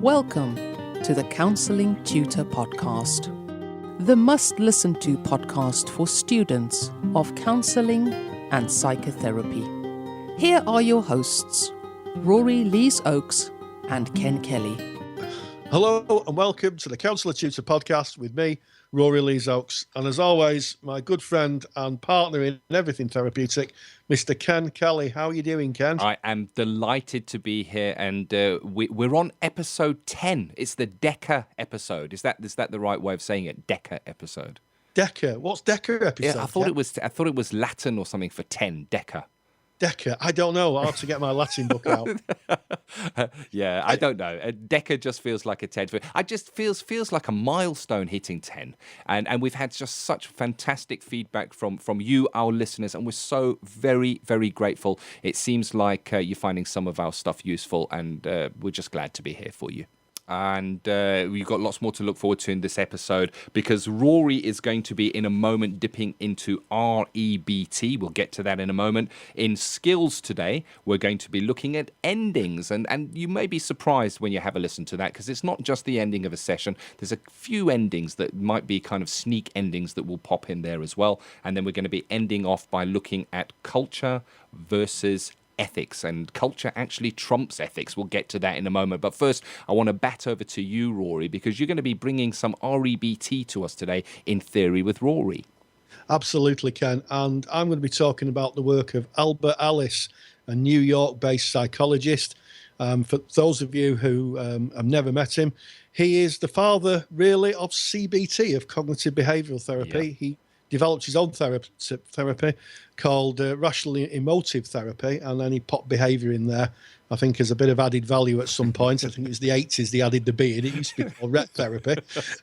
Welcome to the Counselling Tutor Podcast, the must-listen-to podcast for students of counselling and psychotherapy. Here are your hosts, Rory Lees-Oakes and Ken Kelly. Hello and welcome to the Counselling Tutor Podcast with me, Rory Lees-Oakes, and as always, my good friend and partner in everything therapeutic, Mr. Ken Kelly. How are you doing, Ken? I am delighted to be here, and we're on episode 10. It's the Deca episode. Is that the right way of saying it? Deca episode. Deca. What's Deca episode? Yeah, I thought it was Latin or something for 10. Deca. Deca. I don't know. I'll have to get my Latin book out. Yeah, I don't know. Deca just feels like a 10. It just feels like a milestone hitting 10. And we've had just such fantastic feedback from you, our listeners, and we're so very, very grateful. It seems like you're finding some of our stuff useful, and we're just glad to be here for you. And we've got lots more to look forward to in this episode because Rory is going to be in a moment dipping into REBT. We'll get to that in a moment. In skills today, we're going to be looking at endings. And you may be surprised when you have a listen to that because it's not just the ending of a session. There's a few endings that might be kind of sneak endings that will pop in there as well. And then we're going to be ending off by looking at culture versus ethics, and culture actually trumps ethics. We'll get to that in a moment. But first, I want to bat over to you, Rory, because you're going to be bringing some REBT to us today in Theory with Rory. Absolutely, Ken. And I'm going to be talking about the work of Albert Ellis, a New York-based psychologist. For those of you who have never met him, he is the father, really, of CBT, of cognitive behavioural therapy. Yeah. He developed his own therapy called rational emotive therapy, and then he popped behaviour in there, I think, as a bit of added value at some point. I think it was the 80s they added the B in. It used to be called REBT therapy,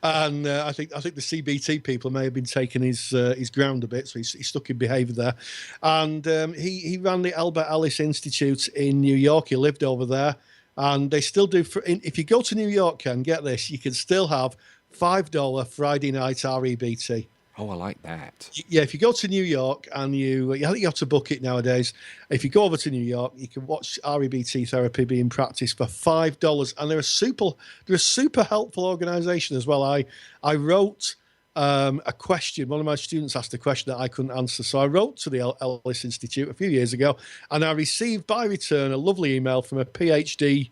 and I think the CBT people may have been taking his ground a bit, so he stuck in behaviour there. And he ran the Albert Ellis Institute in New York. He lived over there, and they still do. If you go to New York, Ken, get this, you can still have $5 Friday night REBT. Oh, I like that. Yeah, if you go to New York and I think you have to book it nowadays. If you go over to New York, you can watch REBT therapy being practiced for $5, and they're a super helpful organisation as well. I wrote a question. One of my students asked a question that I couldn't answer, so I wrote to the Ellis Institute a few years ago, and I received by return a lovely email from a PhD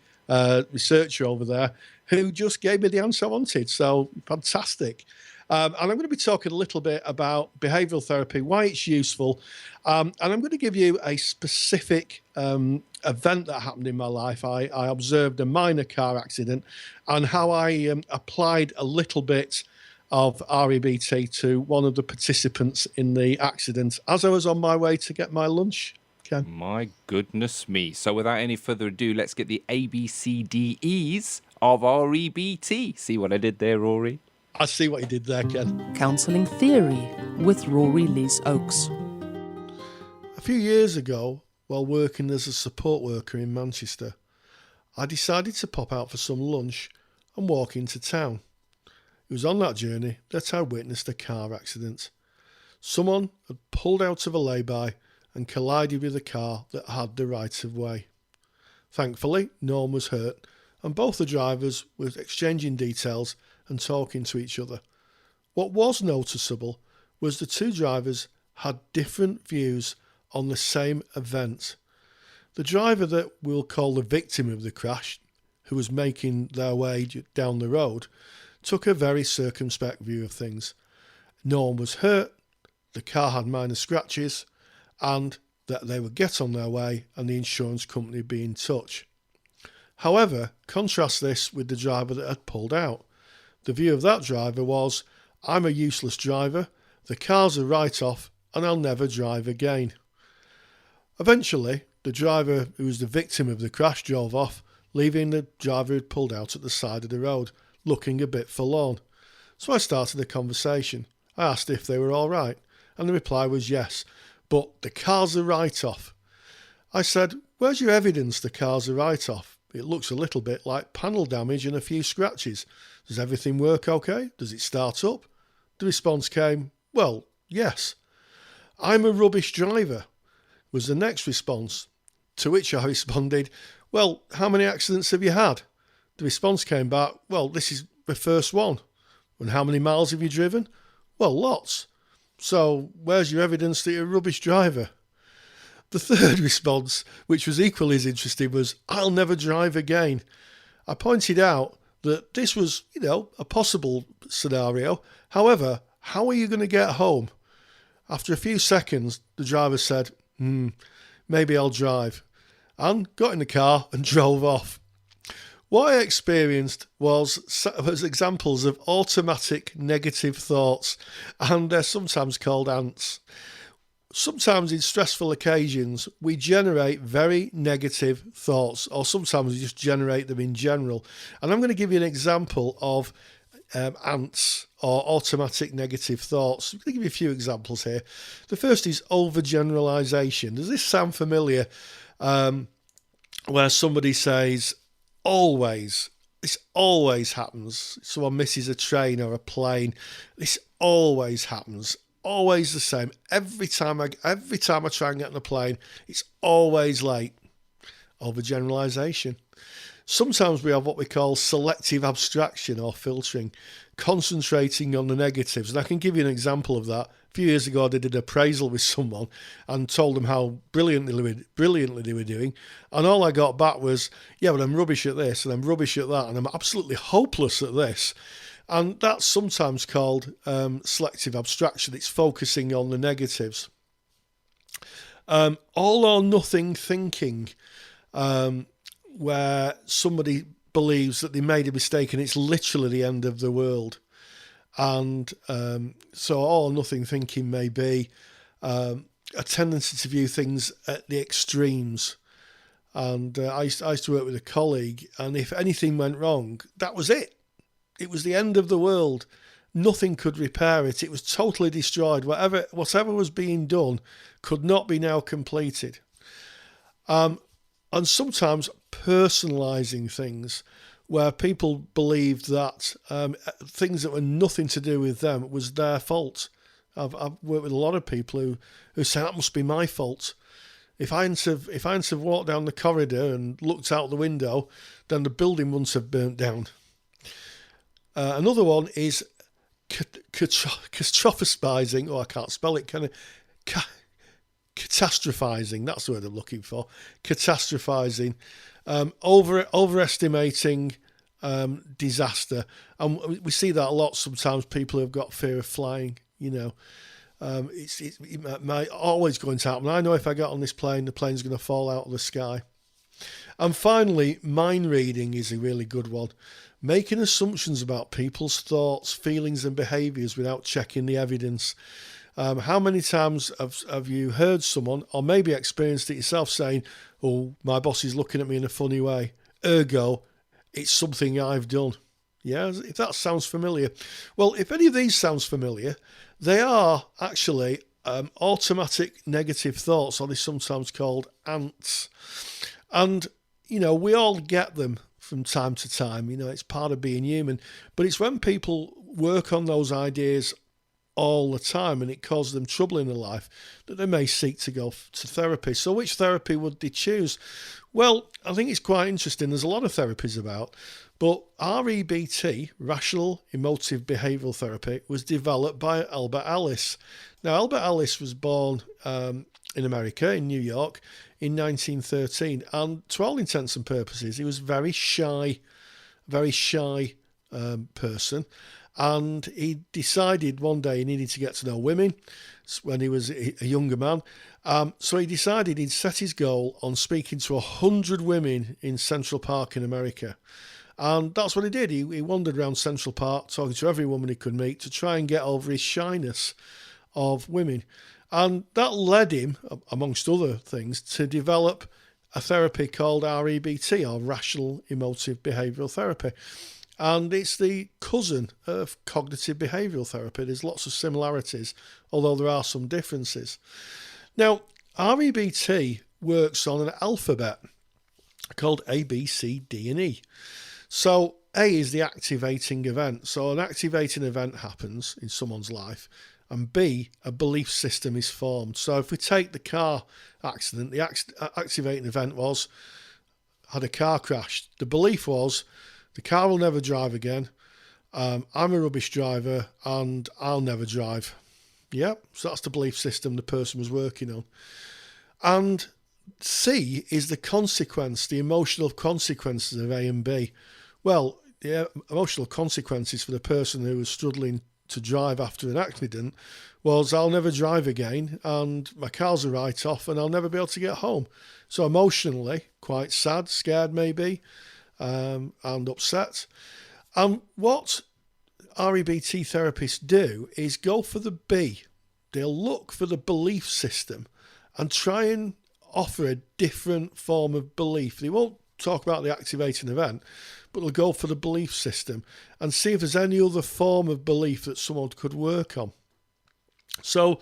researcher over there who just gave me the answer I wanted. So fantastic. And I'm going to be talking a little bit about behavioural therapy, why it's useful, and I'm going to give you a specific event that happened in my life. I observed a minor car accident and how I applied a little bit of REBT to one of the participants in the accident as I was on my way to get my lunch. Ken. My goodness me. So without any further ado, let's get the ABCDEs of REBT. See what I did there, Rory? I see what you did there, Ken. Counselling Theory with Rory Lees-Oakes. A few years ago, while working as a support worker in Manchester, I decided to pop out for some lunch and walk into town. It was on that journey that I witnessed a car accident. Someone had pulled out of a lay-by and collided with a car that had the right of way. Thankfully, no one was hurt, and both the drivers were exchanging details and talking to each other. What was noticeable was the two drivers had different views on the same event. The driver that we'll call the victim of the crash, who was making their way down the road, took a very circumspect view of things. No one was hurt, the car had minor scratches, and that they would get on their way and the insurance company be in touch. However, contrast this with the driver that had pulled out. The view of that driver was, I'm a useless driver, the car's a write-off, and I'll never drive again. Eventually, the driver who was the victim of the crash drove off, leaving the driver who'd pulled out at the side of the road, looking a bit forlorn. So I started a conversation. I asked if they were all right, and the reply was yes, but the car's a write-off. I said, where's your evidence the car's a write-off? It looks a little bit like panel damage and a few scratches. Does everything work okay? Does it start up? The response came, well, yes. I'm a rubbish driver, was the next response, to which I responded, well, how many accidents have you had? The response came back, well, this is the first one. And how many miles have you driven? Well, lots. So where's your evidence that you're a rubbish driver? The third response, which was equally as interesting, was, I'll never drive again. I pointed out that this was, a possible scenario. However, how are you going to get home? After a few seconds, the driver said, maybe I'll drive, and got in the car and drove off. What I experienced was examples of automatic negative thoughts, and they're sometimes called ants. Sometimes in stressful occasions, we generate very negative thoughts, or sometimes we just generate them in general. And I'm going to give you an example of ants or automatic negative thoughts. I'm going to give you a few examples here. The first is overgeneralization. Does this sound familiar? Where somebody says, always, this always happens. Someone misses a train or a plane. This always happens. Always the same. Every time I try and get on a plane, it's always late. Overgeneralization. Sometimes we have what we call selective abstraction or filtering, concentrating on the negatives. And I can give you an example of that. A few years ago, I did an appraisal with someone and told them how brilliantly they were doing. And all I got back was, yeah, but I'm rubbish at this and I'm rubbish at that and I'm absolutely hopeless at this. And that's sometimes called selective abstraction. It's focusing on the negatives. All or nothing thinking, where somebody believes that they made a mistake and it's literally the end of the world. And so all or nothing thinking may be a tendency to view things at the extremes. And I used to work with a colleague, and if anything went wrong, that was it. It was the end of the world. Nothing could repair it. It was totally destroyed. Whatever was being done could not be now completed. And sometimes personalising things, where people believed that things that were nothing to do with them was their fault. I've worked with a lot of people who say that must be my fault. If I hadn't have walked down the corridor and looked out the window, then the building wouldn't have burnt down. Another one is catastrophizing. Oh, I can't spell it. Catastrophizing. That's the word I'm looking for. Catastrophizing. Overestimating disaster. And we see that a lot sometimes. People who've got fear of flying, it might always going to happen. I know if I get on this plane, the plane's going to fall out of the sky. And finally, mind reading is a really good one. Making assumptions about people's thoughts, feelings and behaviours without checking the evidence. How many times have you heard someone, or maybe experienced it yourself, saying, oh, my boss is looking at me in a funny way, ergo, it's something I've done. Yeah, if that sounds familiar. Well, if any of these sounds familiar, they are actually automatic negative thoughts, or they're sometimes called ants. And, we all get them from time to time. It's part of being human. But it's when people work on those ideas all the time and it causes them trouble in their life that they may seek to go to therapy. So which therapy would they choose? Well, I think it's quite interesting. There's a lot of therapies about, but REBT, Rational Emotive Behavioural Therapy, was developed by Albert Ellis. Now, Albert Ellis was born in America, in New York, in 1913, and to all intents and purposes, he was a very shy person. And he decided one day he needed to get to know women when he was a younger man. So he decided he'd set his goal on speaking to 100 women in Central Park in America. And that's what he did. He wandered around Central Park talking to every woman he could meet to try and get over his shyness of women. And that led him, amongst other things, to develop a therapy called REBT, or Rational Emotive Behavioural Therapy. And it's the cousin of cognitive behavioural therapy. There's lots of similarities, although there are some differences. Now, REBT works on an alphabet called A, B, C, D, and E. So A is the activating event. So an activating event happens in someone's life. And B, a belief system is formed. So if we take the car accident, the activating event was, had a car crash. The belief was, the car will never drive again. I'm a rubbish driver and I'll never drive. Yep, so that's the belief system the person was working on. And C is the consequence, the emotional consequences of A and B. Well, the emotional consequences for the person who was struggling to drive after an accident was, I'll never drive again and my car's a write-off and I'll never be able to get home. So emotionally, quite sad, scared maybe, and upset. And what REBT therapists do is go for the B. They'll look for the belief system and try and offer a different form of belief. They won't talk about the activating event, but they'll go for the belief system and see if there's any other form of belief that someone could work on. So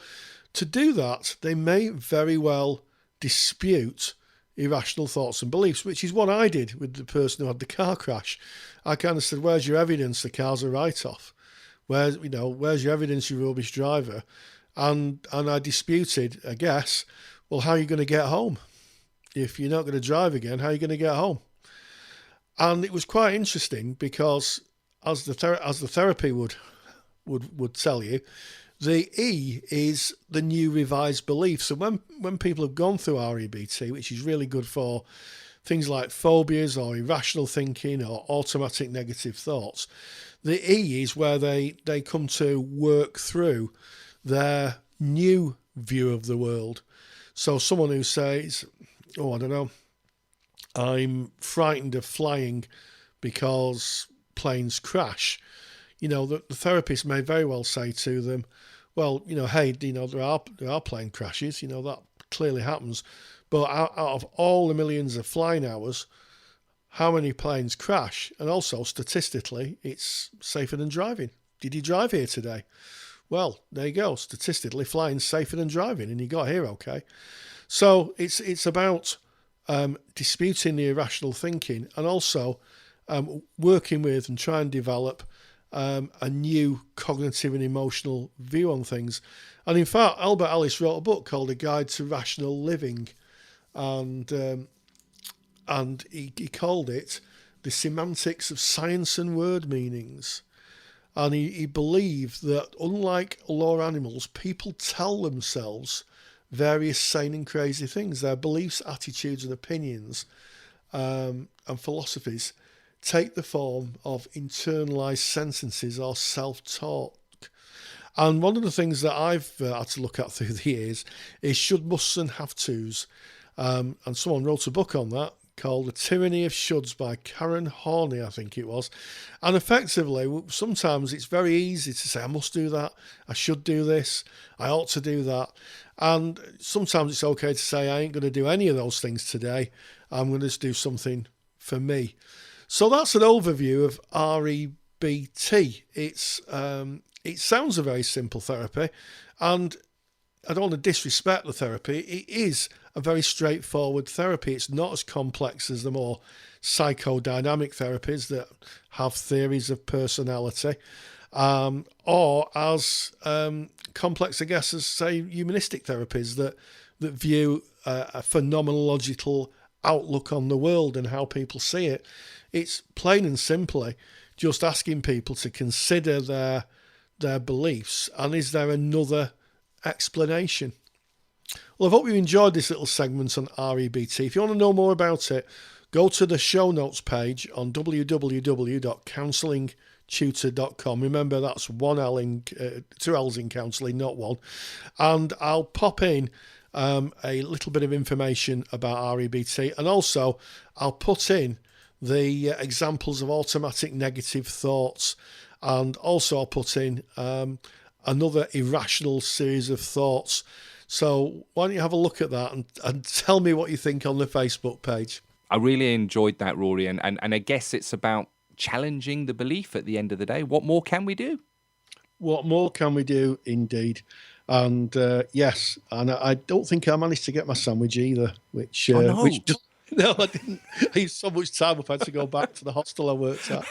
to do that, they may very well dispute irrational thoughts and beliefs, which is what I did with the person who had the car crash. I kind of said, where's your evidence the car's a write-off? Where's your evidence you're a rubbish driver? And I disputed, I guess, well, how are you going to get home? If you're not going to drive again, how are you going to get home? And it was quite interesting because, as the therapy would tell you, the E is the new revised belief. So when people have gone through REBT, which is really good for things like phobias or irrational thinking or automatic negative thoughts, the E is where they come to work through their new view of the world. So someone who says, oh, I don't know, I'm frightened of flying because planes crash. The therapist may very well say to them, well, hey, there are plane crashes, that clearly happens. But out of all the millions of flying hours, how many planes crash? And also, statistically, it's safer than driving. Did you drive here today? Well, there you go. Statistically, flying's safer than driving, and you got here okay. So it's about disputing the irrational thinking and also working with and trying to develop a new cognitive and emotional view on things. And in fact, Albert Ellis wrote a book called A Guide to Rational Living, and he called it The Semantics of Science and Word Meanings. And he believed that, unlike lower animals, people tell themselves various sane and crazy things. Their beliefs, attitudes and opinions and philosophies take the form of internalized sentences or self-talk. And one of the things that I've had to look at through the years is should, musts and have tos. And someone wrote a book on that called The Tyranny of Shoulds by Karen Horney, I think it was. And effectively, sometimes it's very easy to say, I must do that, I should do this, I ought to do that. And sometimes it's okay to say, I ain't going to do any of those things today, I'm going to just do something for me. So that's an overview of REBT. It sounds a very simple therapy, and I don't want to disrespect the therapy. It is a very straightforward therapy. It's not as complex as the more psychodynamic therapies that have theories of personality, or as complex, I guess, as, say, humanistic therapies that view a phenomenological outlook on the world and how people see it. It's plain and simply just asking people to consider their beliefs, and is there another explanation? Well, I hope you enjoyed this little segment on REBT. If you want to know more about it, go to the show notes page on www.counsellingtutor.com. Remember, that's two L's in counselling, not one. And I'll pop in a little bit of information about REBT, and also I'll put in the examples of automatic negative thoughts, and also I'll put in another irrational series of thoughts. So why don't you have a look at that and tell me what you think on the Facebook page. I really enjoyed that, Rory, and I guess it's about challenging the belief at the end of the day. What more can we do? What more can we do, indeed. And yes, and I don't think I managed to get my sandwich either, which no, I didn't. I used so much time up, I had to go back to the hostel I worked at.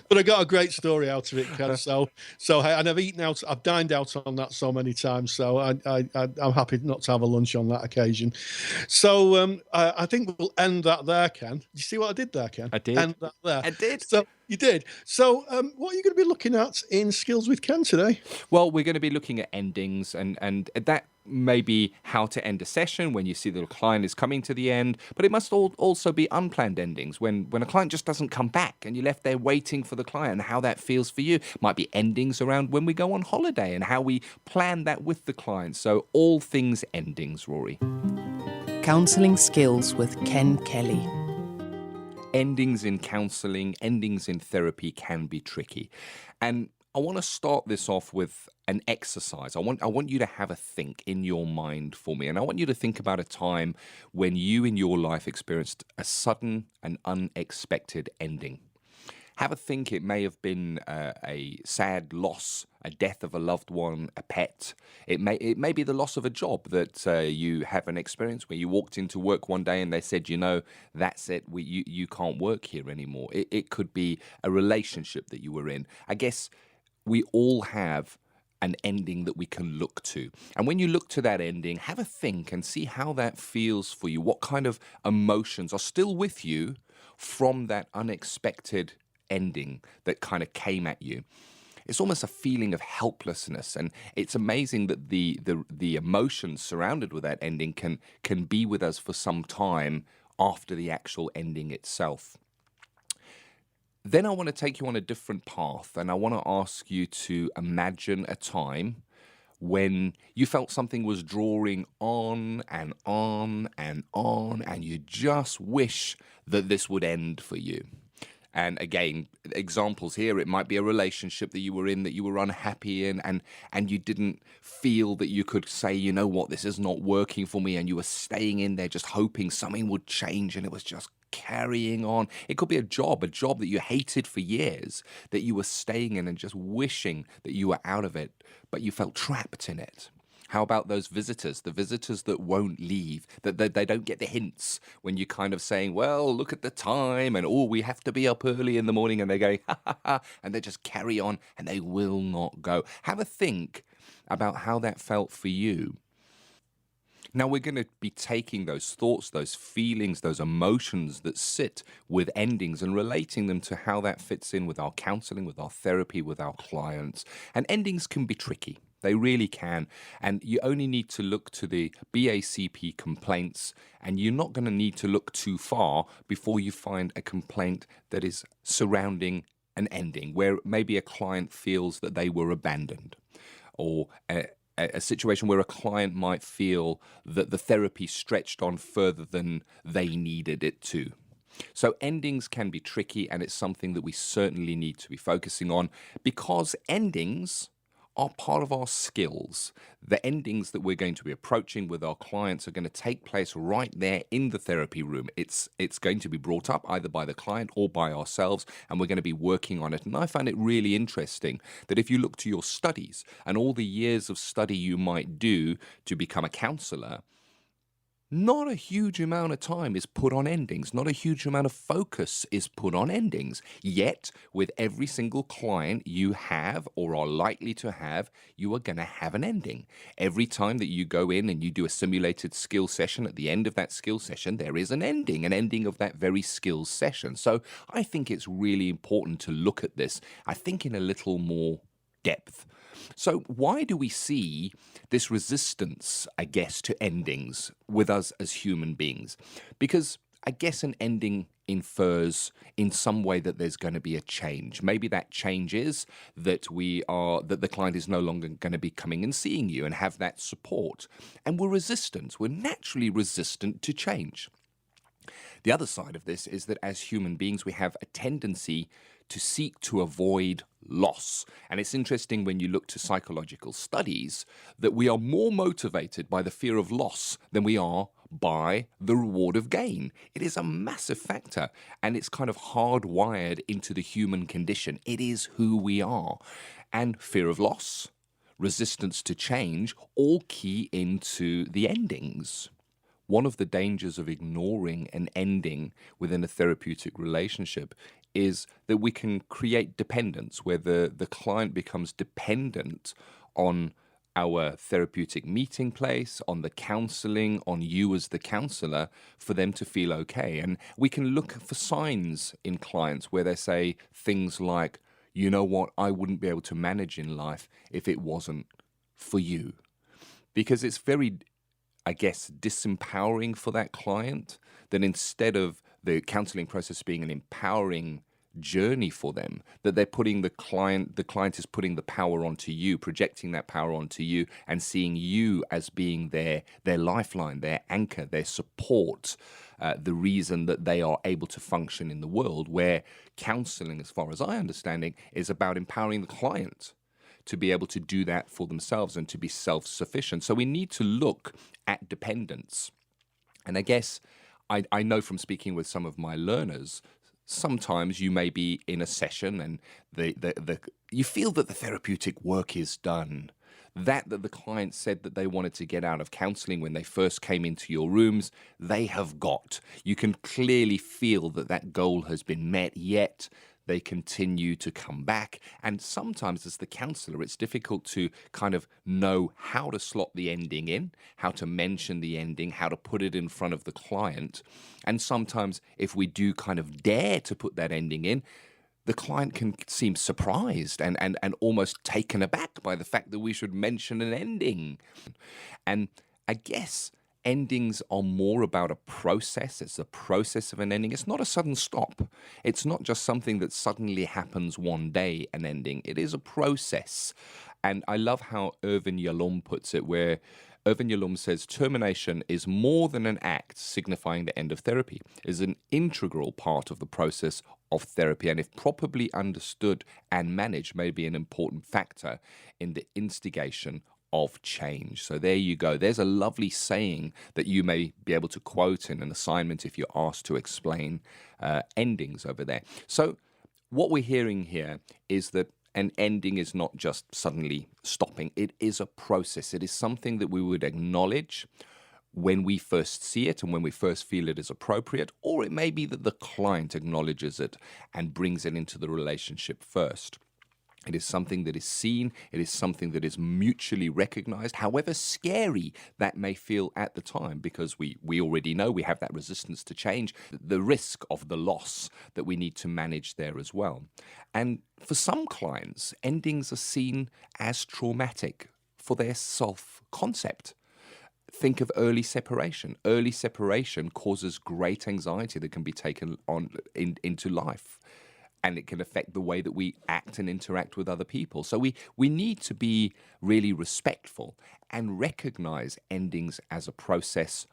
But I got a great story out of it, Ken. So hey, and I've dined out on that so many times. So I'm happy not to have a lunch on that occasion. So I think we'll end that there, Ken. Did you see what I did there, Ken? I did. End that there. I did. So you did. So what are you going to be looking at in Skills with Ken today? Well, we're going to be looking at endings, and that may be how to end a session when you see that a client is coming to the end, but it must also be unplanned endings when a client just doesn't come back and you're left there waiting for the client, and how that feels for you. Might be endings around when we go on holiday and how we plan that with the client. So all things endings, Rory. Counselling Skills with Ken Kelly. Endings in counselling, endings in therapy can be tricky. And I want to start this off with an exercise. I want you to have a think in your mind for me. And I want you to think about a time when you in your life experienced a sudden and unexpected ending. Have a think. It may have been a sad loss, a death of a loved one, a pet. It may be the loss of a job that you haven't experienced, where you walked into work one day and they said, that's it, you can't work here anymore. It could be a relationship that you were in. I guess we all have an ending that we can look to. And when you look to that ending, have a think and see how that feels for you. What kind of emotions are still with you from that unexpected ending that kind of came at you? It's almost a feeling of helplessness, and it's amazing that the emotions surrounded with that ending can be with us for some time after the actual ending itself. Then I want to take you on a different path, and I want to ask you to imagine a time when you felt something was drawing on and on and on, and you just wish that this would end for you. And again, examples here, it might be a relationship that you were in that you were unhappy in, and you didn't feel that you could say, you know what, this is not working for me, and you were staying in there just hoping something would change, and it was just carrying on. It could be a job that you hated for years, that you were staying in and just wishing that you were out of it, but you felt trapped in it. How about those visitors, the visitors that won't leave, that they don't get the hints when you're kind of saying, well, look at the time, and we have to be up early in the morning, and they're going, ha, ha, ha, and they just carry on, and they will not go. Have a think about how that felt for you. Now, we're going to be taking those thoughts, those feelings, those emotions that sit with endings and relating them to how that fits in with our counselling, with our therapy, with our clients. And endings can be tricky. They really can. And you only need to look to the BACP complaints, and you're not going to need to look too far before you find a complaint that is surrounding an ending, where maybe a client feels that they were abandoned, or a situation where a client might feel that the therapy stretched on further than they needed it to. So endings can be tricky, and it's something that we certainly need to be focusing on, because endings are part of our skills. The endings that we're going to be approaching with our clients are going to take place right there in the therapy room. It's going to be brought up either by the client or by ourselves, and we're going to be working on it. And I find it really interesting that if you look to your studies and all the years of study you might do to become a counsellor, not a huge amount of time is put on endings. Not a huge amount of focus is put on endings. Yet, with every single client you have or are likely to have, you are going to have an ending. Every time that you go in and you do a simulated skill session, at the end of that skill session, there is an ending of that very skills session. So I think it's really important to look at this, I think, in a little more depth. So why do we see this resistance, I guess, to endings with us as human beings? Because I guess an ending infers in some way that there's going to be a change. Maybe that change is that the client is no longer going to be coming and seeing you and have that support. And we're resistant. We're naturally resistant to change. The other side of this is that as human beings, we have a tendency to seek to avoid loss. And it's interesting when you look to psychological studies that we are more motivated by the fear of loss than we are by the reward of gain. It is a massive factor, and it's kind of hardwired into the human condition. It is who we are. And fear of loss, resistance to change, all key into the endings. One of the dangers of ignoring an ending within a therapeutic relationship is that we can create dependence where the client becomes dependent on our therapeutic meeting place, on the counselling, on you as the counsellor for them to feel okay. And we can look for signs in clients where they say things like, you know what, I wouldn't be able to manage in life if it wasn't for you. Because it's very, I guess, disempowering for that client that instead of the counselling process being an empowering journey for them, that they're putting the client is putting the power onto you, projecting that power onto you, and seeing you as being their lifeline, their anchor, their support, the reason that they are able to function in the world, where counselling, as far as I understand it, is about empowering the client to be able to do that for themselves and to be self-sufficient. So we need to look at dependence. And I guess I know from speaking with some of my learners, sometimes you may be in a session and you feel that the therapeutic work is done. That the client said that they wanted to get out of counselling when they first came into your rooms, they have got. You can clearly feel that goal has been met, yet they continue to come back. And sometimes as the counsellor, it's difficult to kind of know how to slot the ending in, how to mention the ending, how to put it in front of the client. And sometimes if we do kind of dare to put that ending in, the client can seem surprised and almost taken aback by the fact that we should mention an ending. And I guess endings are more about a process. It's the process of an ending. It's not a sudden stop. It's not just something that suddenly happens one day, an ending. It is a process. And I love how Irvin Yalom puts it, where Irvin Yalom says termination is more than an act signifying the end of therapy. It is an integral part of the process of therapy, and if properly understood and managed, may be an important factor in the instigation of change. So there you go. There's a lovely saying that you may be able to quote in an assignment if you're asked to explain endings over there. So what we're hearing here is that an ending is not just suddenly stopping. It is a process. It is something that we would acknowledge when we first see it and when we first feel it is appropriate, or it may be that the client acknowledges it and brings it into the relationship first. It is something that is seen. It is something that is mutually recognized, however scary that may feel at the time, because we already know we have that resistance to change, the risk of the loss that we need to manage there as well. And for some clients, endings are seen as traumatic for their self-concept. Think of early separation. Early separation causes great anxiety that can be taken on into life. And it can affect the way that we act and interact with other people. So we need to be really respectful and recognize endings as a process.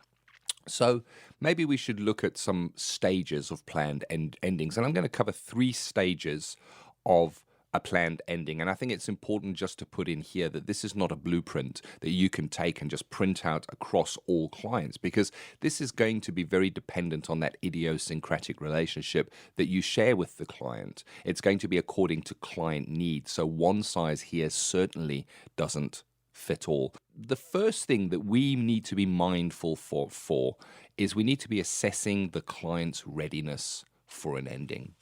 So maybe we should look at some stages of planned endings. And I'm going to cover 3 stages of a planned ending. And I think it's important just to put in here that this is not a blueprint that you can take and just print out across all clients, because this is going to be very dependent on that idiosyncratic relationship that you share with the client. It's going to be according to client needs. So one size here certainly doesn't fit all. The first thing that we need to be mindful for is we need to be assessing the client's readiness for an ending.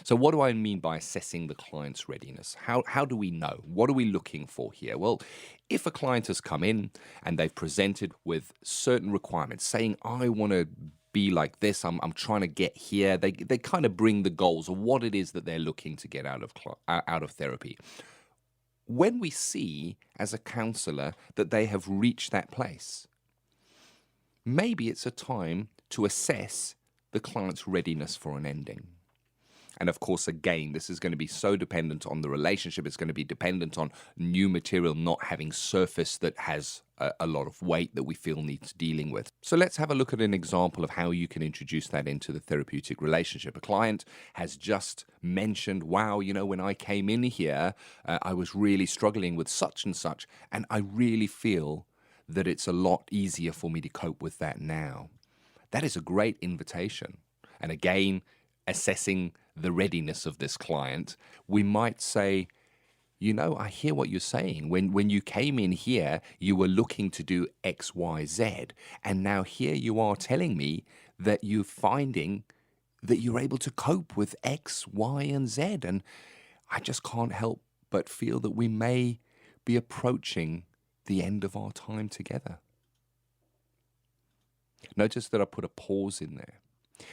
So what do I mean by assessing the client's readiness? How do we know? What are we looking for here? Well, if a client has come in and they've presented with certain requirements, saying, I want to be like this, I'm trying to get here, they kind of bring the goals of what it is that they're looking to get out of therapy. When we see, as a counsellor, that they have reached that place, maybe it's a time to assess the client's readiness for an ending. And of course, again, this is going to be so dependent on the relationship. It's going to be dependent on new material not having surfaced that has a lot of weight that we feel needs dealing with. So let's have a look at an example of how you can introduce that into the therapeutic relationship. A client has just mentioned, wow, when I came in here, I was really struggling with such and such, and I really feel that it's a lot easier for me to cope with that now. That is a great invitation. And again, assessing the readiness of this client, we might say, I hear what you're saying. When you came in here, you were looking to do X, Y, Z. And now here you are telling me that you're finding that you're able to cope with X, Y, and Z. And I just can't help but feel that we may be approaching the end of our time together. Notice that I put a pause in there.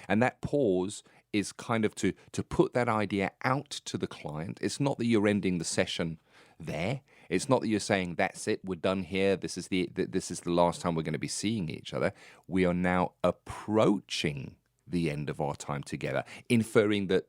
And that pause is kind of to put that idea out to the client. It's not that you're ending the session there. It's not that you're saying, that's it, we're done here. This is the last time we're going to be seeing each other. We are now approaching the end of our time together, inferring that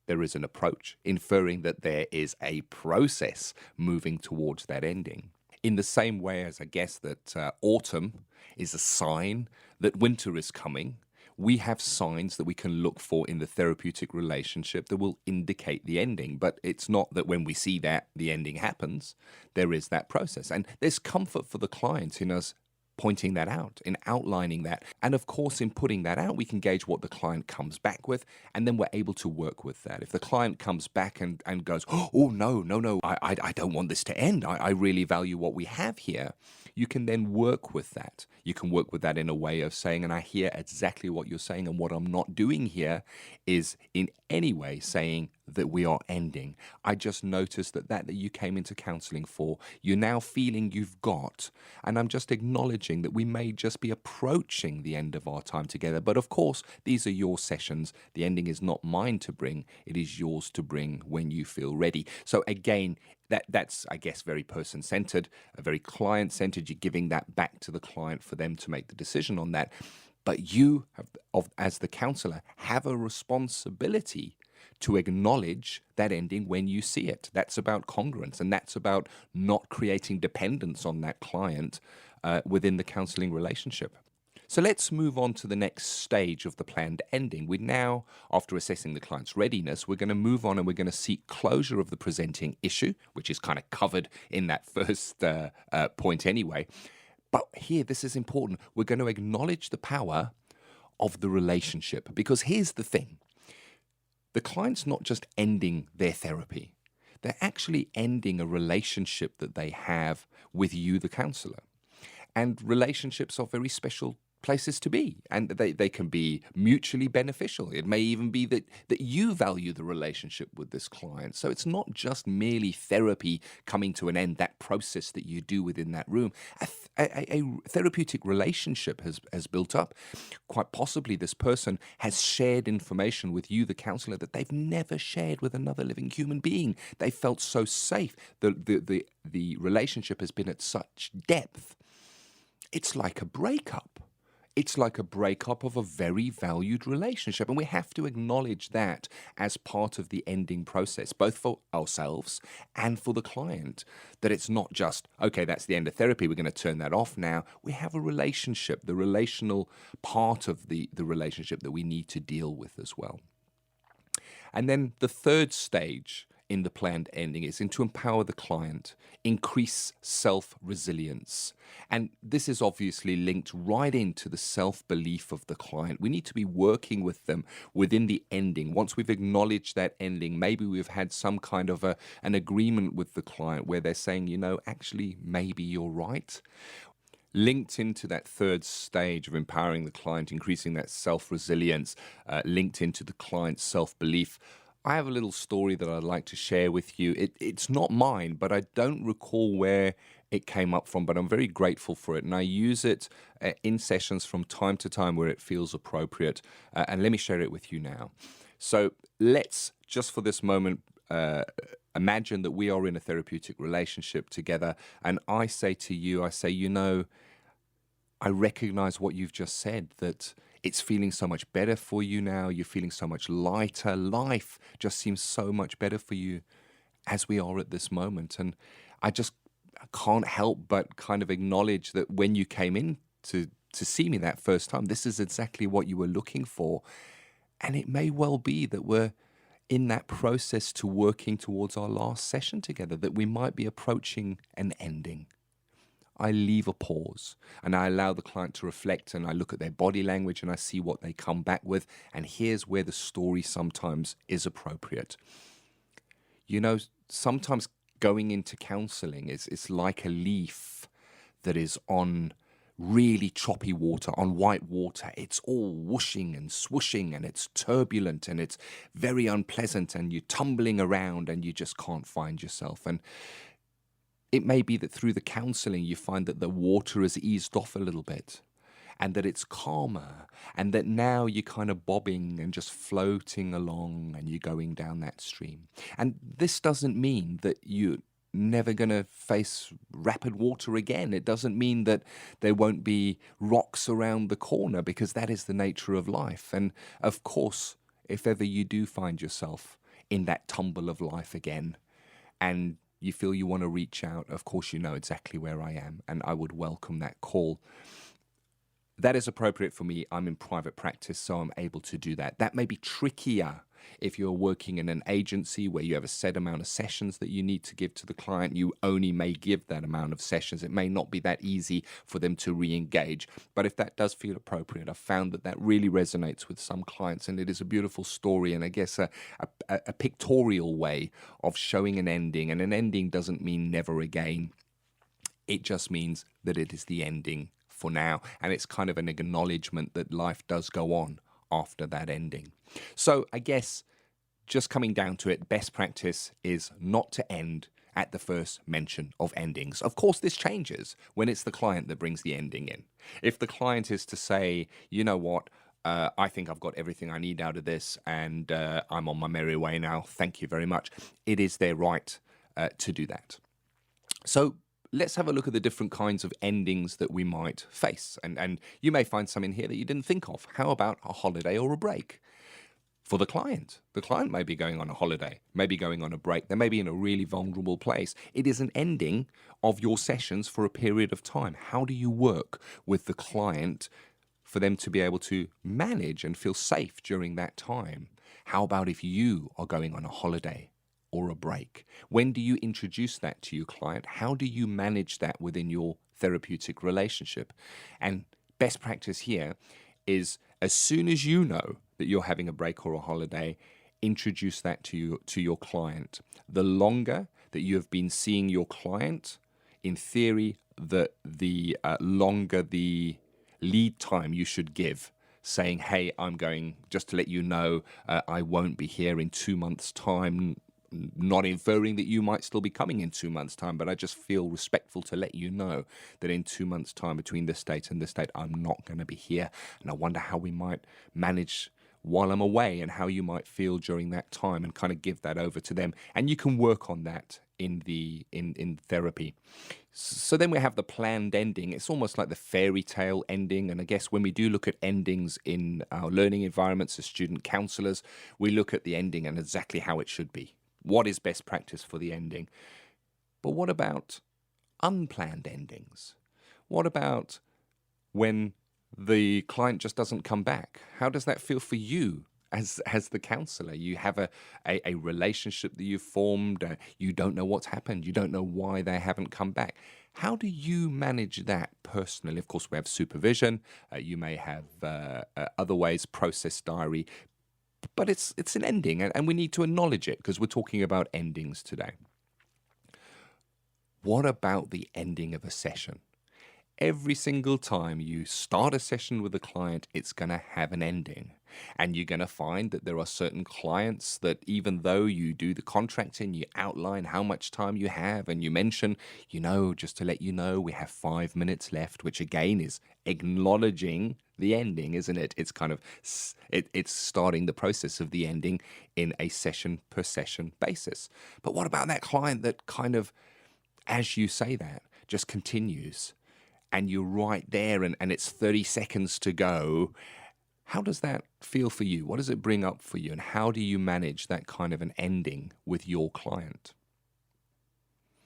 there is an approach, inferring that there is a process moving towards that ending. In the same way as I guess that autumn is a sign that winter is coming, we have signs that we can look for in the therapeutic relationship that will indicate the ending. But it's not that when we see that the ending happens, there is that process. And there's comfort for the client in us pointing that out, in outlining that. And of course, in putting that out, we can gauge what the client comes back with, and then we're able to work with that. If the client comes back and goes, oh, no, I don't want this to end. I really value what we have here. You can then work with that. You can work with that in a way of saying, and I hear exactly what you're saying, and what I'm not doing here is in any way saying that we are ending. I just noticed that you came into counselling for, you're now feeling you've got, and I'm just acknowledging that we may just be approaching the end of our time together. But of course, these are your sessions. The ending is not mine to bring. It is yours to bring when you feel ready. So again, that's, I guess, very person-centered, very client-centered. You're giving that back to the client for them to make the decision on that. But you, as the counsellor, have a responsibility to acknowledge that ending when you see it. That's about congruence, and that's about not creating dependence on that client within the counselling relationship. So let's move on to the next stage of the planned ending. We now, after assessing the client's readiness, we're going to move on and we're going to seek closure of the presenting issue, which is kind of covered in that first point anyway. But here, this is important. We're going to acknowledge the power of the relationship, because here's the thing. The client's not just ending their therapy. They're actually ending a relationship that they have with you, the counsellor. And relationships are very special places to be, and they can be mutually beneficial. It may even be that you value the relationship with this client. So it's not just merely therapy coming to an end, that process that you do within that room. A therapeutic relationship has built up. Quite possibly this person has shared information with you, the counsellor, that they've never shared with another living human being. They felt so safe. The relationship has been at such depth. It's like a breakup. It's like a breakup of a very valued relationship. And we have to acknowledge that as part of the ending process, both for ourselves and for the client, that it's not just, okay, that's the end of therapy, we're going to turn that off now. We have a relationship, the relational part of the relationship that we need to deal with as well. And then the third stage in the planned ending is to empower the client, increase self-resilience. And this is obviously linked right into the self-belief of the client. We need to be working with them within the ending. Once we've acknowledged that ending, maybe we've had some kind of an agreement with the client where they're saying, actually, maybe you're right. Linked into that third stage of empowering the client, increasing that self-resilience, linked into the client's self-belief, I have a little story that I'd like to share with you. It's not mine, but I don't recall where it came up from, but I'm very grateful for it. And I use it in sessions from time to time where it feels appropriate. And let me share it with you now. So let's, just for this moment, imagine that we are in a therapeutic relationship together. And I say to you, I recognize what you've just said, that it's feeling so much better for you now. You're feeling so much lighter. Life just seems so much better for you as we are at this moment. And I can't help but kind of acknowledge that when you came in to see me that first time, this is exactly what you were looking for. And it may well be that we're in that process to working towards our last session together, that we might be approaching an ending. I leave a pause and I allow the client to reflect, and I look at their body language and I see what they come back with. And here's where the story sometimes is appropriate. Sometimes going into counselling is like a leaf that is on really choppy water, on white water. It's all whooshing and swooshing and it's turbulent and it's very unpleasant and you're tumbling around and you just can't find yourself. And it may be that through the counselling you find that the water has eased off a little bit and that it's calmer and that now you're kind of bobbing and just floating along and you're going down that stream. And this doesn't mean that you're never going to face rapid water again. It doesn't mean that there won't be rocks around the corner, because that is the nature of life. And of course, if ever you do find yourself in that tumble of life again and you feel you want to reach out, of course you know exactly where I am, and I would welcome that call. That is appropriate for me. I'm in private practice, so I'm able to do that. That may be trickier if you're working in an agency where you have a set amount of sessions that you need to give to the client. You only may give that amount of sessions. It may not be that easy for them to re-engage. But if that does feel appropriate, I've found that that really resonates with some clients, and it is a beautiful story and I guess a pictorial way of showing an ending. And an ending doesn't mean never again. It just means that it is the ending for now. And it's kind of an acknowledgement that life does go on after that ending. So I guess just coming down to it, best practice is not to end at the first mention of endings. Of course, this changes when it's the client that brings the ending in. If the client is to say, you know what, I think I've got everything I need out of this and I'm on my merry way now, thank you very much, it is their right to do that. So let's have a look at the different kinds of endings that we might face. And you may find some in here that you didn't think of. How about a holiday or a break? For the client may be going on a holiday, maybe going on a break. They may be in a really vulnerable place. It is an ending of your sessions for a period of time. How do you work with the client for them to be able to manage and feel safe during that time? How about if you are going on a holiday or a break? When do you introduce that to your client? How do you manage that within your therapeutic relationship? And best practice here is, as soon as you know that you're having a break or a holiday, introduce that to your client. The longer that you have been seeing your client, in theory, the longer the lead time you should give, saying, hey, I'm going, just to let you know, I won't be here in 2 months' time. Not inferring that you might still be coming in 2 months' time, but I just feel respectful to let you know that in 2 months' time, between this date and this date, I'm not going to be here. And I wonder how we might manage while I'm away and how you might feel during that time, and kind of give that over to them. And you can work on that in therapy. So then we have the planned ending. It's almost like the fairy tale ending. And I guess when we do look at endings in our learning environments as student counselors, we look at the ending and exactly how it should be. What is best practice for the ending? But what about unplanned endings? What about when the client just doesn't come back? How does that feel for you as the counsellor? You have a relationship that you've formed. You don't know what's happened. You don't know why they haven't come back. How do you manage that personally? Of course, we have supervision. You may have other ways, process diary. But it's an ending, and we need to acknowledge it because we're talking about endings today. What about the ending of a session? Every single time you start a session with a client, it's going to have an ending. And you're going to find that there are certain clients that, even though you do the contracting, you outline how much time you have, and you mention, just to let you know, we have 5 minutes left, which again is acknowledging the ending, isn't it? It's kind of, it's starting the process of the ending in a session per session basis. But what about that client that kind of, as you say that, just continues, and you're right there and it's 30 seconds to go? How does that feel for you? What does it bring up for you? And how do you manage that kind of an ending with your client?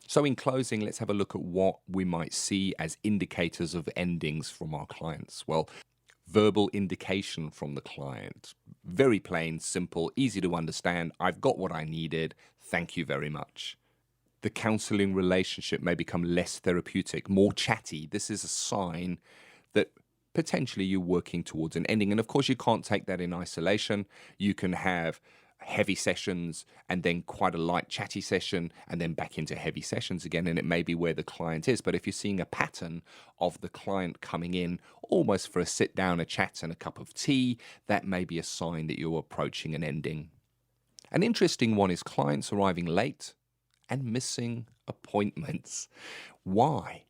So in closing, let's have a look at what we might see as indicators of endings from our clients. Well, verbal indication from the client. Very plain, simple, easy to understand. I've got what I needed. Thank you very much. The counselling relationship may become less therapeutic, more chatty. This is a sign that potentially you're working towards an ending. And of course, you can't take that in isolation. You can have heavy sessions and then quite a light chatty session and then back into heavy sessions again, and it may be where the client is. But if you're seeing a pattern of the client coming in almost for a sit down, a chat and a cup of tea, that may be a sign that you're approaching an ending. An interesting one is clients arriving late and missing appointments. Why?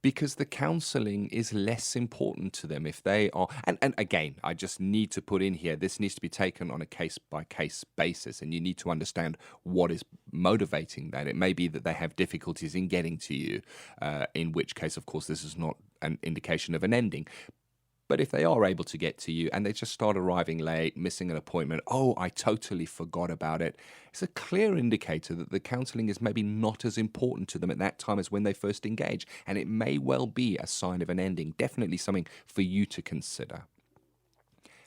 Because the counselling is less important to them if they are, and again, I just need to put in here, this needs to be taken on a case-by-case basis, and you need to understand what is motivating that. It may be that they have difficulties in getting to you, in which case, of course, this is not an indication of an ending. But if they are able to get to you and they just start arriving late, missing an appointment, oh, I totally forgot about it, it's a clear indicator that the counselling is maybe not as important to them at that time as when they first engage. And it may well be a sign of an ending, definitely something for you to consider.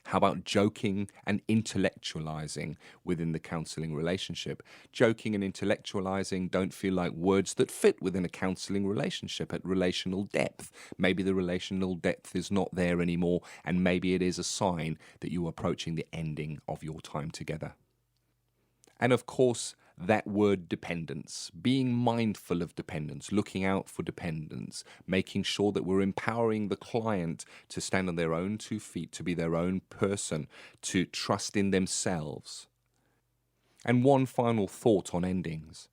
How about joking and intellectualizing within the counselling relationship? Joking and intellectualizing don't feel like words that fit within a counselling relationship at relational depth. Maybe the relational depth is not there anymore, and maybe it is a sign that you're approaching the ending of your time together. And of course, that word dependence, being mindful of dependence, looking out for dependence, making sure that we're empowering the client to stand on their own 2 feet, to be their own person, to trust in themselves. And one final thought on endings.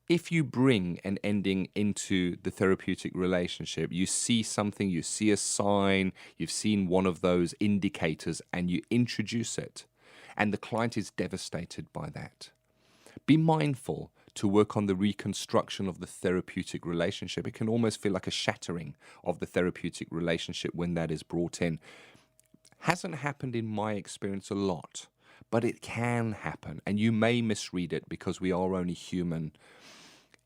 If you bring an ending into the therapeutic relationship, you see something, you see a sign, you've seen one of those indicators, and you introduce it, and the client is devastated by that. Be mindful to work on the reconstruction of the therapeutic relationship. It can almost feel like a shattering of the therapeutic relationship when that is brought in. Hasn't happened in my experience a lot, but it can happen, and you may misread it because we are only human.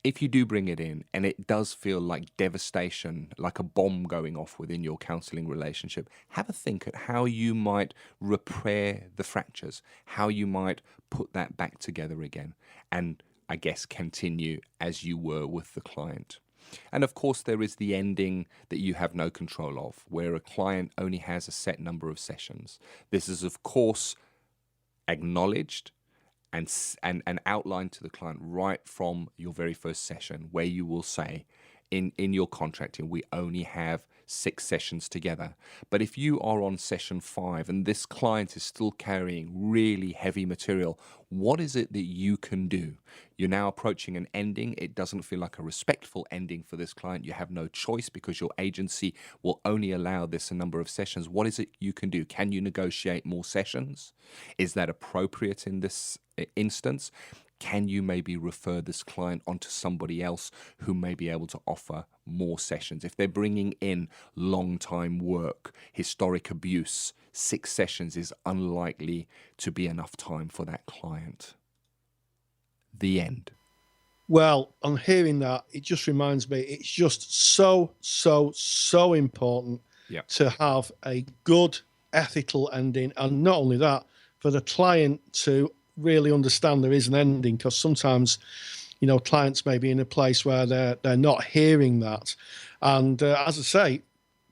If you do bring it in and it does feel like devastation, like a bomb going off within your counselling relationship, have a think at how you might repair the fractures, how you might put that back together again, and I guess continue as you were with the client. And of course, there is the ending that you have no control of, where a client only has a set number of sessions. This is, of course, acknowledged and outlined to the client right from your very first session, where you will say in your contracting, we only have 6 sessions together. But if you are on session 5 and this client is still carrying really heavy material, what is it that you can do? You're now approaching an ending. It doesn't feel like a respectful ending for this client. You have no choice because your agency will only allow this a number of sessions. What is it you can do? Can you negotiate more sessions? Is that appropriate in this instance? Can you maybe refer this client onto somebody else who may be able to offer more sessions? If they're bringing in long time work, historic abuse, 6 sessions is unlikely to be enough time for that client. The end. Well, on hearing that, it just reminds me, it's just so important to have a good ethical ending. And not only that, for the client to really understand there is an ending, because sometimes, you know, clients may be in a place where they're not hearing that. And as I say,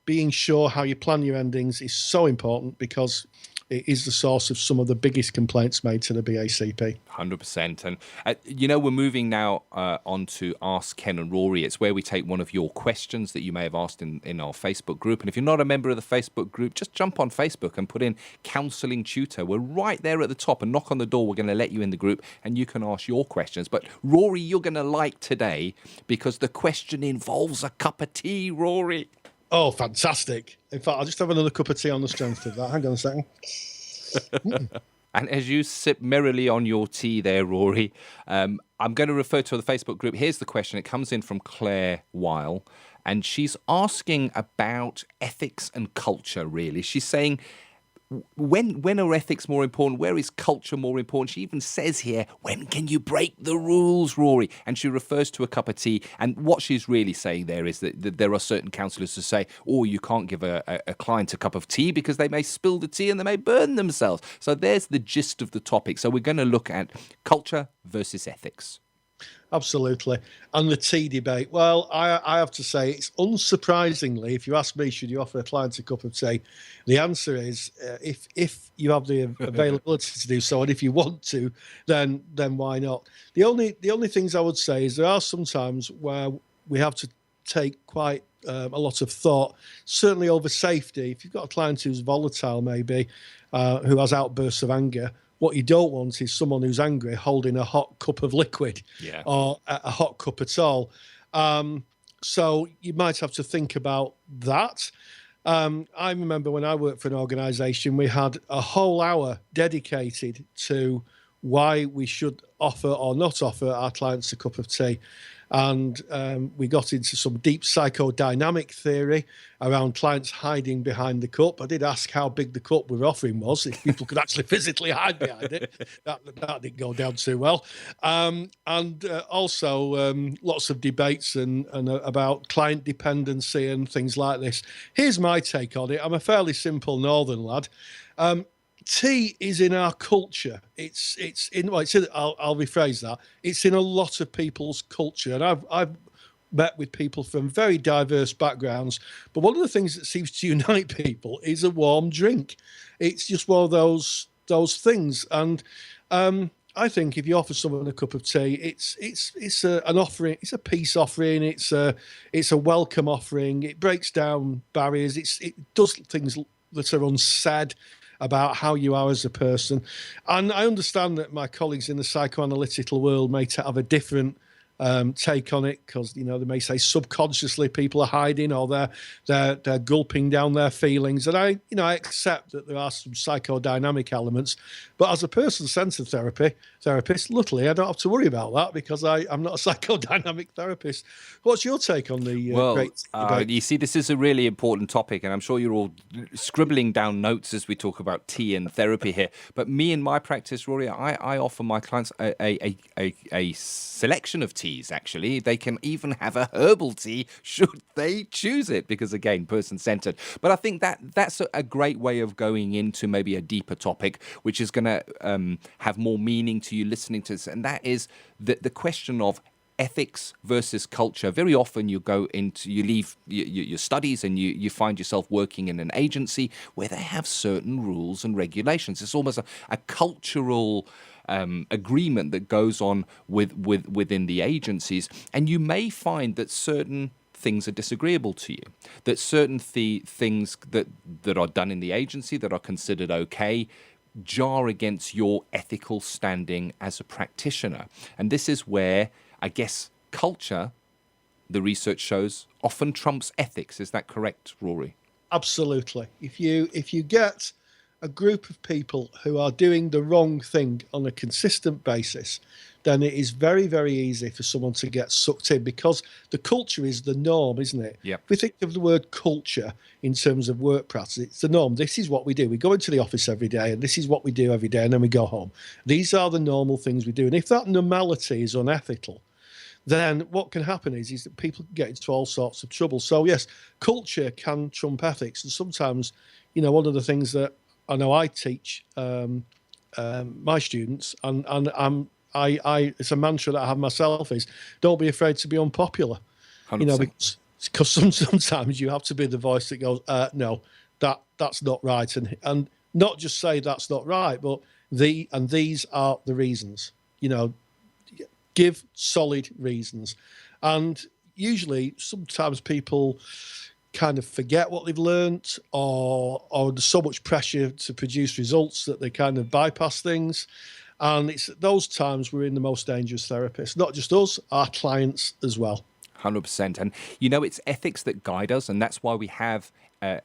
being sure how you plan your endings is so important, because it is the source of some of the biggest complaints made to the BACP. 100%. And, you know, we're moving now on to Ask Ken and Rory. It's where we take one of your questions that you may have asked in our Facebook group. And if you're not a member of the Facebook group, just jump on Facebook and put in Counselling Tutor. We're right there at the top, and knock on the door. We're going to let you in the group and you can ask your questions. But Rory, you're going to like today because the question involves a cup of tea, Rory. Oh, fantastic. In fact, I'll just have another cup of tea on the strength of that. Hang on a second. And as you sip merrily on your tea there, Rory, I'm going to refer to the Facebook group. Here's the question. It comes in from Claire Weil, and she's asking about ethics and culture, really. She's saying, when are ethics more important? Where is culture more important? She even says here, when can you break the rules, Rory? And she refers to a cup of tea. And what she's really saying there is that there are certain counsellors who say, oh, you can't give a client a cup of tea because they may spill the tea and they may burn themselves. So there's the gist of the topic. So we're going to look at culture versus ethics. Absolutely. And the tea debate. Well, I have to say, it's unsurprisingly, if you ask me, should you offer a client a cup of tea? The answer is if you have the availability to do so, and if you want to, then why not? The only things I would say is there are some times where we have to take quite a lot of thought, certainly over safety. If you've got a client who's volatile, maybe, who has outbursts of anger, what you don't want is someone who's angry holding a hot cup of liquid or a hot cup at all. So you might have to think about that. I remember when I worked for an organisation, we had a whole hour dedicated to why we should offer or not offer our clients a cup of tea. And we got into some deep psychodynamic theory around clients hiding behind the cup. I did ask how big the cup we were offering was, if people could actually physically hide behind it. That didn't go down too well. And also lots of debates and about client dependency and things like this. Here's my take on it. I'm a fairly simple northern lad. Tea is in our culture. I'll rephrase that. It's in a lot of people's culture, and I've met with people from very diverse backgrounds. But one of the things that seems to unite people is a warm drink. It's just one of those things. And I think if you offer someone a cup of tea, it's an offering. It's a peace offering. It's a welcome offering. It breaks down barriers. It does things that are unsaid about how you are as a person. And I understand that my colleagues in the psychoanalytical world may have a different take on it, because they may say subconsciously people are hiding or they're gulping down their feelings, and I accept that there are some psychodynamic elements, but as a person-centered therapist, luckily I don't have to worry about that because I'm not a psychodynamic therapist. What's your take on the great debate? You see, this is a really important topic, and I'm sure you're all scribbling down notes as we talk about tea and therapy here. But me in my practice, Rory, I offer my clients a selection of teas. Actually, they can even have a herbal tea should they choose it, because again, person-centered. But I think that's a great way of going into maybe a deeper topic, which is going to have more meaning to you listening to this, and that is the question of ethics versus culture. Very often you leave your studies and you find yourself working in an agency where they have certain rules and regulations. It's almost a cultural agreement that goes on within the agencies, and you may find that certain things are disagreeable to you, that certain things that are done in the agency that are considered okay jar against your ethical standing as a practitioner. And this is where, I guess, culture, the research shows, often trumps ethics. Is that correct, Rory? Absolutely. If you get a group of people who are doing the wrong thing on a consistent basis, then it is very, very easy for someone to get sucked in, because the culture is the norm, isn't it? Yep. If we think of the word culture in terms of work practice, it's the norm. This is what we do. We go into the office every day, and this is what we do every day, and then we go home. These are the normal things we do. And if that normality is unethical, then what can happen is that people get into all sorts of trouble. So yes, culture can trump ethics. And sometimes, one of the things that I know I teach my students, and it's a mantra that I have myself, is don't be afraid to be unpopular. 100%. Because sometimes you have to be the voice that goes, no, that's not right, and not just say that's not right, but these are the reasons. Give solid reasons. And usually, sometimes people kind of forget what they've learnt, or there's so much pressure to produce results that they kind of bypass things. And it's at those times we're in the most dangerous therapists, not just us, our clients as well. 100%. And, it's ethics that guide us, and that's why we have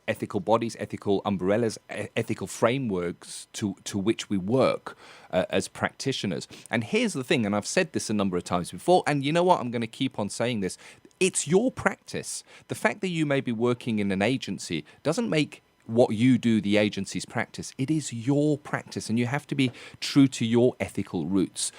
ethical bodies, ethical umbrellas, ethical frameworks to which we work as practitioners. And here's the thing, and I've said this a number of times before, and you know what, I'm going to keep on saying this. It's your practice. The fact that you may be working in an agency doesn't make what you do the agency's practice. It is your practice, and you have to be true to your ethical roots.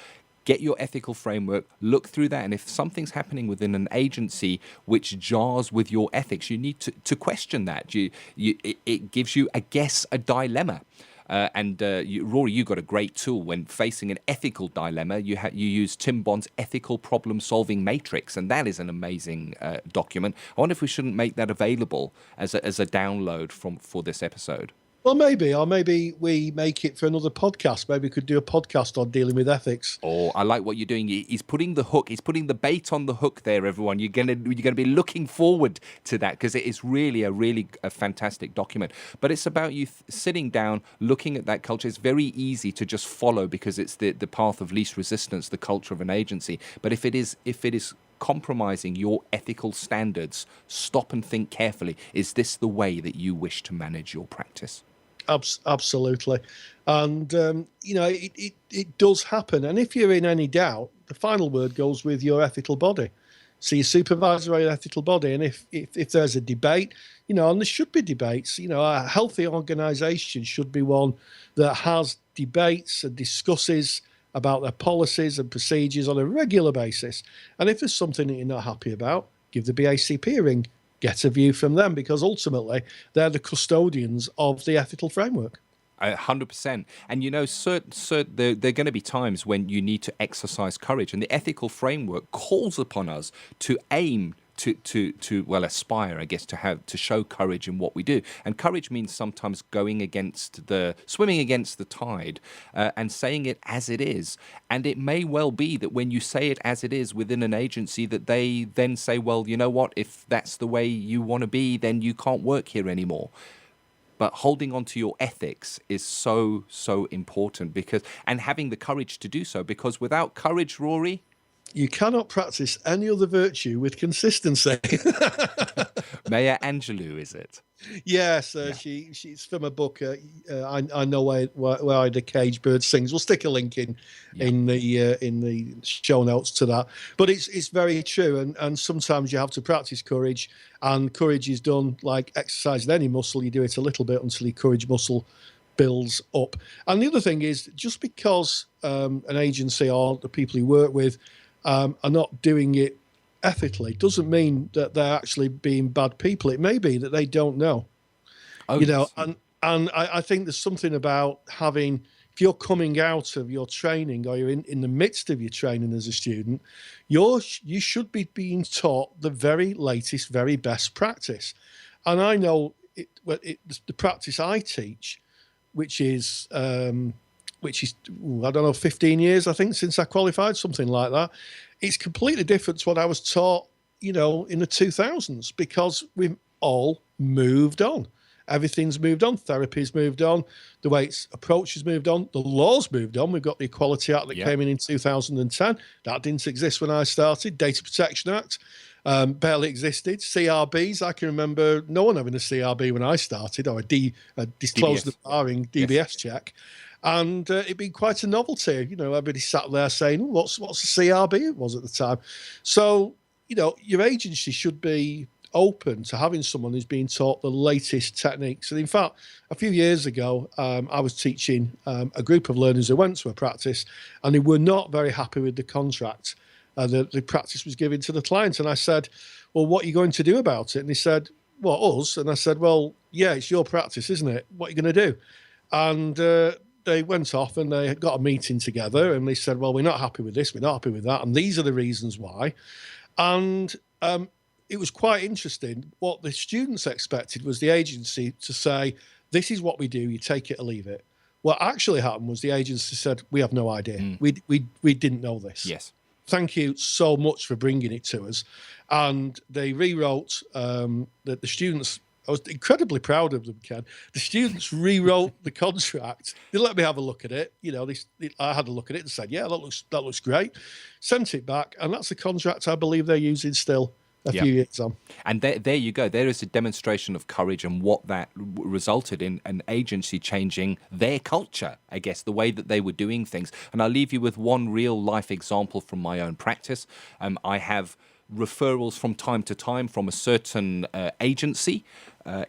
Get your ethical framework, look through that, and if something's happening within an agency which jars with your ethics, you need to question that. It gives you, I guess, a dilemma. Rory, you got a great tool when facing an ethical dilemma. You use Tim Bond's ethical problem-solving matrix, and that is an amazing document. I wonder if we shouldn't make that available as a download for this episode. Well, maybe, or maybe we make it for another podcast. Maybe we could do a podcast on dealing with ethics. Oh, I like what you're doing. He's putting the hook. He's putting the bait on the hook there, everyone. You're gonna be looking forward to that, because it is really a fantastic document. But it's about you sitting down, looking at that culture. It's very easy to just follow because it's the path of least resistance, the culture of an agency. But if it is compromising your ethical standards, stop and think carefully. Is this the way that you wish to manage your practice? Absolutely. And, it does happen. And if you're in any doubt, the final word goes with your ethical body. So your supervisory ethical body. And if there's a debate, and there should be debates, a healthy organisation should be one that has debates and discusses about their policies and procedures on a regular basis. And if there's something that you're not happy about, give the BACP a ring. Get a view from them, because ultimately they're the custodians of the ethical framework. 100%. And there are going to be times when you need to exercise courage, and the ethical framework calls upon us to aim to aspire, I guess, to show courage in what we do. And courage means sometimes swimming against the tide, and saying it as it is. And it may well be that when you say it as it is within an agency, that they then say, well, you know what, if that's the way you want to be, then you can't work here anymore. But holding on to your ethics is so, so important, and having the courage to do so, because without courage, Rory, you cannot practice any other virtue with consistency. Maya Angelou, is it? Yes, she's from a book. I know why the caged bird sings. We'll stick a link in the show notes to that. But it's very true, and sometimes you have to practice courage, and courage is done like exercising any muscle. You do it a little bit until your courage muscle builds up. And the other thing is, just because an agency or the people you work with are not doing it ethically doesn't mean that they're actually being bad people. It may be that they don't know. And I think there's something about having, if you're coming out of your training or you're in the midst of your training as a student, you should be being taught the very latest, very best practice. And I know the practice I teach, which is I don't know, 15 years, I think, since I qualified, something like that. It's completely different to what I was taught, in the 2000s, because we've all moved on. Everything's moved on. Therapy's moved on. The way it's approached has moved on. The law's moved on. We've got the Equality Act that came in 2010. That didn't exist when I started. Data Protection Act barely existed. CRBs, I can remember no one having a CRB when I started, or a disclosed and barring DBS check. And it'd been quite a novelty. Everybody sat there saying, what's a CRB? It was at the time. So, your agency should be open to having someone who's being taught the latest techniques. And in fact, a few years ago, I was teaching a group of learners who went to a practice, and they were not very happy with the contract the practice was given to the client. And I said, well, what are you going to do about it? And he said, well, us. And I said, well, yeah, it's your practice, isn't it? What are you going to do? And they went off and they got a meeting together, and they said, well, we're not happy with this, we're not happy with that, and these are the reasons why. And it was quite interesting. What the students expected was the agency to say, this is what we do, you take it or leave it. What actually happened was the agency said, we have no idea. We didn't know this. Yes. Thank you so much for bringing it to us. And they rewrote the students. I was incredibly proud of them, Ken. The students rewrote the contract. They let me have a look at it. I had a look at it and said, yeah, that looks great. Sent it back, and that's the contract I believe they're using still a few years on. And there you go. There is a demonstration of courage, and what that resulted in an agency changing their culture, I guess, the way that they were doing things. And I'll leave you with one real life example from my own practice. I have referrals from time to time from a certain agency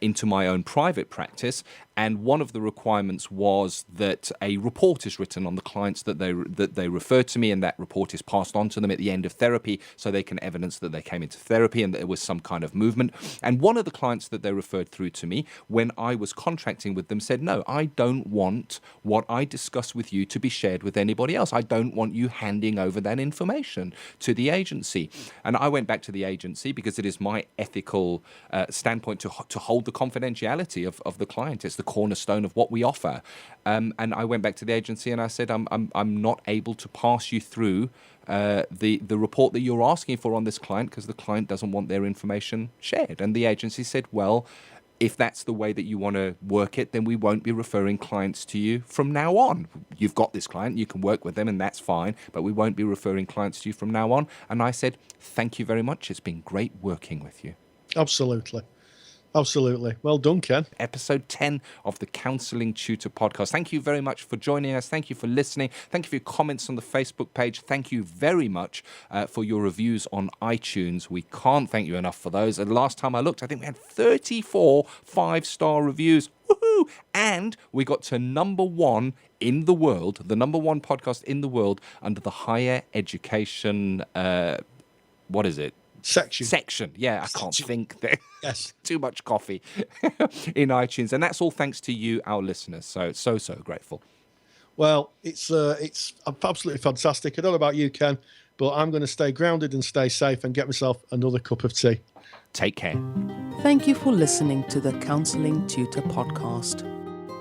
into my own private practice, and one of the requirements was that a report is written on the clients that they refer to me, and that report is passed on to them at the end of therapy, so they can evidence that they came into therapy and that there was some kind of movement. And one of the clients that they referred through to me, when I was contracting with them, said, no, I don't want what I discuss with you to be shared with anybody else. I don't want you handing over that information to the agency. And I went back to the agency because it is my ethical standpoint to hold the confidentiality of the client. It's the cornerstone of what we offer. And I went back to the agency and I said, I'm not able to pass you through the report that you're asking for on this client because the client doesn't want their information shared. And the agency said, well, if that's the way that you want to work it, then we won't be referring clients to you from now on. You've got this client, you can work with them, and that's fine, but we won't be referring clients to you from now on. And I said, thank you very much. It's been great working with you. Absolutely. Absolutely. Well done, Ken. Episode 10 of the Counselling Tutor Podcast. Thank you very much for joining us. Thank you for listening. Thank you for your comments on the Facebook page. Thank you very much for your reviews on iTunes. We can't thank you enough for those. And last time I looked, I think we had 34 5-star reviews. Woohoo! And we got to number 1 in the world, the number 1 podcast in the world under the higher education, what is it? Section. Yeah, I can't think. Yes. Too much coffee in iTunes. And that's all thanks to you, our listeners. So grateful. Well, it's absolutely fantastic. I don't know about you, Ken, but I'm going to stay grounded and stay safe and get myself another cup of tea. Take care. Thank you for listening to the Counselling Tutor Podcast.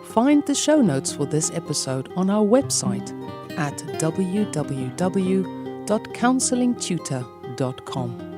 Find the show notes for this episode on our website at www.counsellingtutor.com.